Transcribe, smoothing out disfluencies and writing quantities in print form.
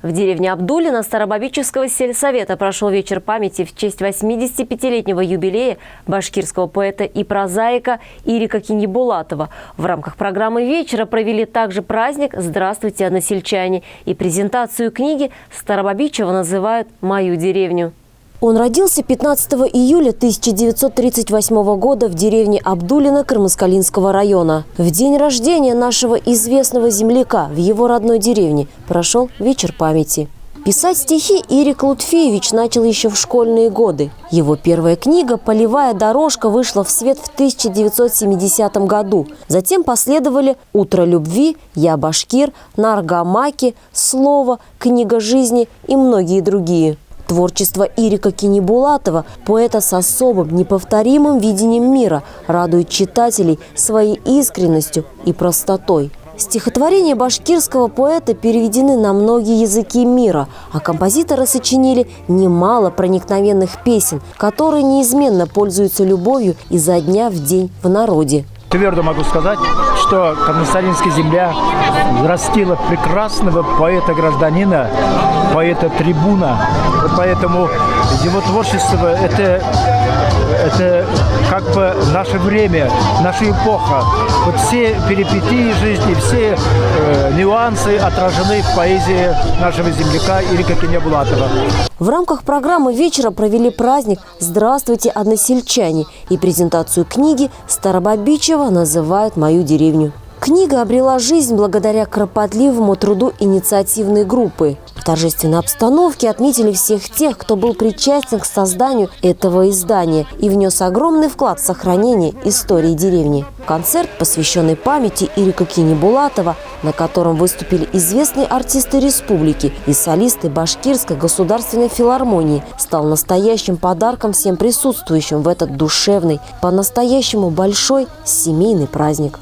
В деревне Абдулино Старобабичевского сельсовета прошел вечер памяти в честь 85-летнего юбилея башкирского поэта и прозаика Ирика Кинебулатова. В рамках программы вечера провели также праздник «Здравствуйте, односельчане» и презентацию книги Старобабичева называют «Мою деревню». Он родился 15 июля 1938 года в деревне Абдулино Кырмыскалинского района. В день рождения нашего известного земляка в его родной деревне прошел вечер памяти. Писать стихи Ирик Лутфиевич начал еще в школьные годы. Его первая книга «Полевая дорожка» вышла в свет в 1970 году. Затем последовали «Утро любви», «Я башкир», «На Аргамаке», «Слово», «Книга жизни» и многие другие. Творчество Ирика Кинебулатова, поэта с особым, неповторимым видением мира, радует читателей своей искренностью и простотой. Стихотворения башкирского поэта переведены на многие языки мира, а композиторы сочинили немало проникновенных песен, которые неизменно пользуются любовью изо дня в день в народе. Твердо могу сказать, что Кырмыскалинская земля растила прекрасного поэта-гражданина, поэта-трибуна. Вот поэтому его творчество – это как бы наше время, наша эпоха. Вот все перипетии жизни, все нюансы отражены в поэзии нашего земляка Ирика Кинебулатова. В рамках программы вечера провели праздник «Здравствуйте, односельчане» и презентацию книги Старобабичева называют «Мою деревню». Книга обрела жизнь благодаря кропотливому труду инициативной группы. В торжественной обстановке отметили всех тех, кто был причастен к созданию этого издания и внес огромный вклад в сохранение истории деревни. Концерт, посвященный памяти Ирика Кинебулатова, на котором выступили известные артисты республики и солисты Башкирской государственной филармонии, стал настоящим подарком всем присутствующим в этот душевный, по-настоящему большой семейный праздник.